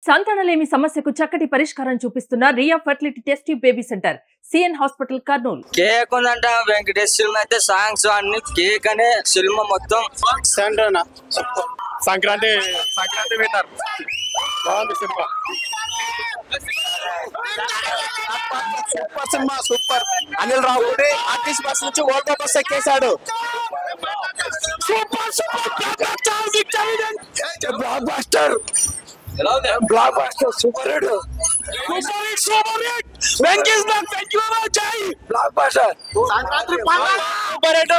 సంతానలేమి సమస్యకు చక్కటి పరిష్కారం చూపిస్తున్న Riya fertility test baby centre CN hospital Kurnool. కేక్ ఉందంట వెంకటేష్ సినిమా అయితే సాంగ్స్ అన్ని కేక్ అనే సినిమా మొత్తం సంక్రాంతి విన్నారు. బాగుంది సినిమా, సూపర్ సినిమా, సూపర్. అనిల్ రావుడి ఆర్టిస్ట్ బస్ నుంచి ఓల్డ్ బస్ ఎక్కేశాడు. Super super blockbuster, blockbuster, super hit, super hit, super hit. Venky's block thank you very much. Blockbuster Sankranti పండుగ super hit.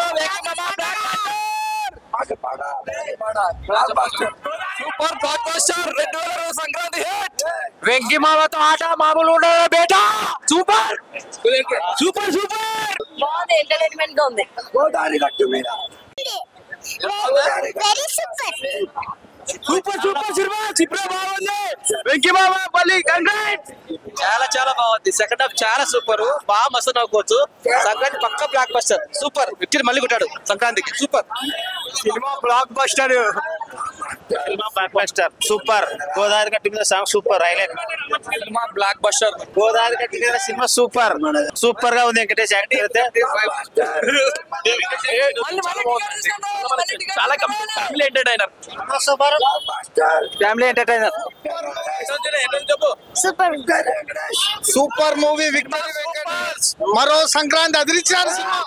Blockbuster super blockbuster 2020 Sankranti hit. Venky మామతో ఆట మామూలు ఉండదు బేటా. Super super super బాగుంది, entertainment గా ఉంది. గోదావరి గట్టు మీద వెరీ సూపర్ సూపర్ సూపర్ సినిమా. చిప్రే బాగుంది. వెంకీ మామ పల్లి కంగ్రాట్స్. చాలా బాగుంది. సెకండ్ హాఫ్ చాలా సూపర్, బాగా మస్తు నవ్వుకోవచ్చు. సంక్రాంతి పక్క బ్లాక్ బస్టర్, సూపర్. విక్టరీ మళ్ళీ కొట్టాడు సంక్రాంతికి, super cinema. Block buster cinema, block buster super. Godavari గట్టు మీద song super, highlight. Cinema block buster, Godavari గట్టు మీద సినిమా సూపర్, సూపర్ గా ఉంది. వెంకటేష్ యాక్టింగ్ అయితే చాలా family entertainer, super family entertainer. Super super movie. Victory Venkatesh మరో సంక్రాంతి అదిరించాడు సినిమా.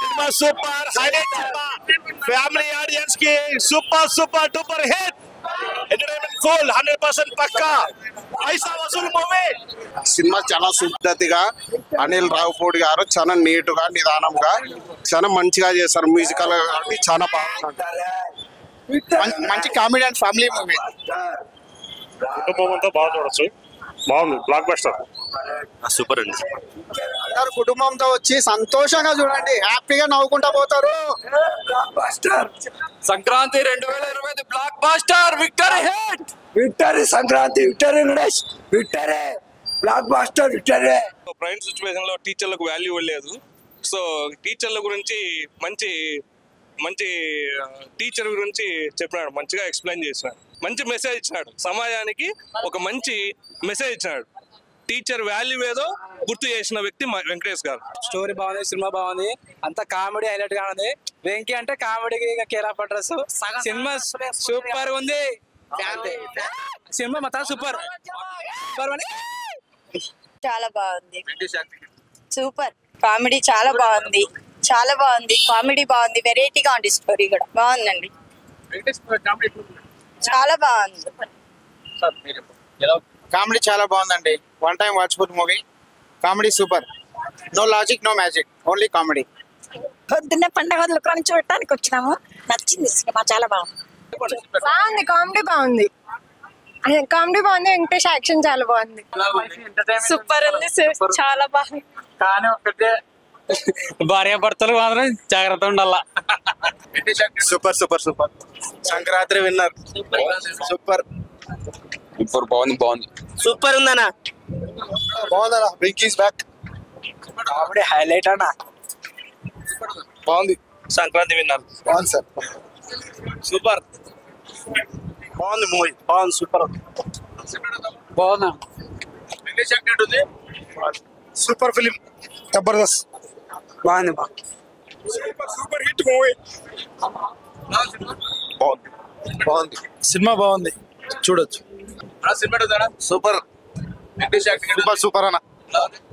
సినిమా సూపర్, హైలైట్ సినిమా. ఫ్యామిలీ ఆడియన్స్ కి super super duper hit. Entertainment full 100% పక్కా పైసా వసూలు మూవీ. సినిమా చాలా శుద్ధతిగా అనిల్ రావుపూడి గారు చాలా నీట్ గా నిదానంగా చాలా మంచిగా చేస్తారు. మ్యూజికల్ చాలా బాగుంది. మంచి కామెడీ అండ్ ఫ్యామిలీ మూవీ. కుటుంబంతో బాగా చూడొచ్చు. బాగుంది, బ్లాక్ బస్టర్ సూపర్ అండి. అందరు కుటుంబంతో వచ్చి సంతోషంగా చూడండి, హ్యాపీగా నవ్వుకుంటా పోతారు. Sankranti 2020 block buster, victory hit. Victory Sankranti, victory Ganesh, victory block buster, victory. Private situation లో టీచర్లకు వాల్యూ ఇవ్వలేదు. సో టీచర్ల గురించి మంచి మంచి టీచర్ గురించి చెప్పినాడు, మంచిగా ఎక్స్ప్లెయిన్ చేసినాడు, మంచి మెసేజ్ ఇచ్చినాడు. సమాజానికి ఒక మంచి మెసేజ్ ఇచ్చినాడు. టీచర్ వాల్యూ ఏదో గుర్తు చేసిన వ్యక్తి వెంకటేష్ గారు. స్టోరీ బాగుంది, సినిమా బాగుంది, అంతా కామెడీ హైలైట్ గా ఉంది. వెంకీ అంటే కామెడీకి కేరా పడ్రస్. సినిమా సూపర్ ఉంది. సినిమా మొత్తం సూపర్. చాలా బాగుంది, సూపర్. కామెడీ చాలా బాగుంది, చాలా బాగుంది. కామెడీ బాగుంది, వెరైటీగా ఉంది. స్టోరీ కూడా బాగుందండి, చాలా బాగుంది. కామెడీ చాలా బాగుందండి. One time watchful movie. Comedy super. No logic, no magic, only comedy. పొద్దున్నే పండగ వదులుకొని చూడటానికి వచ్చినాము. నచ్చింది సినిమా, చాలా బాగుంది. బాగుంది, కామెడీ బాగుంది, కామెడీ బాగుంది. వెంకటేష్ యాక్షన్ చాలా బాగుంది. సూపర్ ఉంది, చాలా బాగుంది. కానీ ఒకటే భార్య భర్తలు మాత్రం జాగ్రత్త ఉండాల. Super super super. Sankranti winner. Super super బాగుంది. సూపర్ ఉందన్నా, బాగుందన్నా. వెంకీస్ బ్యాక్. కామెడీ హైలైట్ అన్న, బాగుంది. సంక్రాంతి విన్నారు. బాగుంది సార్, సూపర్ బాగుంది మూవీ. బాగుంది, సూపర్ బాగుందా. సూపర్ ఫిలిం, జబర్దస్త్. బాగుంది. Super hit movie. బాగుంది, బాగుంది. సినిమా బాగుంది, చూడొచ్చు. సూపర్ సూపర్ సూపర్ అన్న.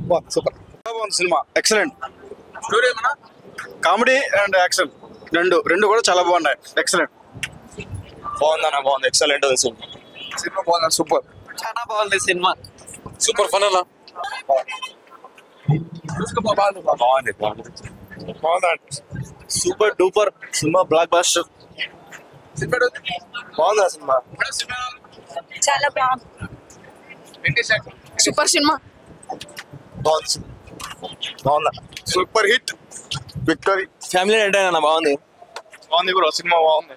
బాగుంది, సూపర్. బాగుంది cinema, excellent. Comedy and action రెండు కూడా చాలా బాగున్నాయి. ఎక్సలెంట్. బాగుందన్న, బాగుంది, ఎక్సలెంట్ సినిమా బాగుంది, సూపర్. చాలా బాగుంది సినిమా. సూపర్ ఫన్ అన్న. బాగుంది, super duper cinema, block buster. బాగుందా సినిమా? చాలా బాగుంది. సూపర్ సినిమా, బాగుంది, బాగుందా? Super hit. Victory. Family entertainer అన్న, బాగుంది. బాగుంది బ్రో, సినిమా బాగుంది.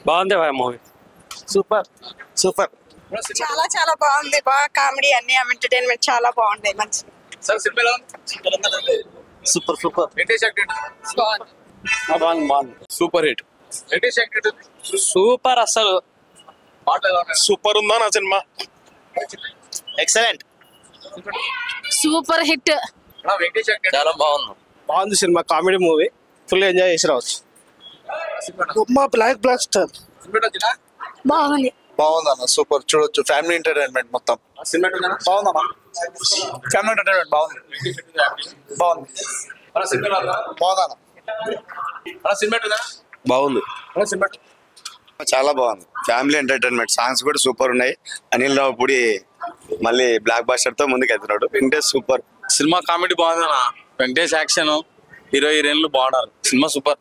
బాగుంది మూవీ. Super super. చాలా చాలా బాగుంది. బాగా కామెడీ అన్ని ఎంటర్టైన్మెంట్ చాలా బాగుంది. మంచి సూపర్ సూపర్. బాగుంది. Super hit. సూపర్. అసలు సూపర్ ఉందా నా సినిమా? ఎక్సలెంట్. Super hit. చాలా బాగుంది సినిమా, కామెడీ మూవీ, ఫుల్ ఎంజాయ్ చేసి రావచ్చు. Block blaster. బాగుంది. బాగుందన్న, సూపర్, చూడొచ్చు, ఫ్యామిలీ ఎంటర్టైన్మెంట్ మొత్తం. బాగుందమ్మా, ఫ్యామిలీ ఎంటర్టైన్మెంట్ బాగుంది. బాగుంది. చాలా బాగుంది. ఫ్యామిలీ ఎంటర్టైన్మెంట్, సాంగ్స్ కూడా సూపర్ ఉన్నాయి. అనిల్ రావుపూడి మళ్ళీ బ్లాక్ బాస్టర్ తో ముందుకు వెళ్తున్నాడు. వెంకటేష్ సూపర్. సినిమా కామెడీ బాగుందన్న, వెంకటేష్ యాక్షన్, హీరో హీరోయిన్లు బాగున్నారు. Cinema super.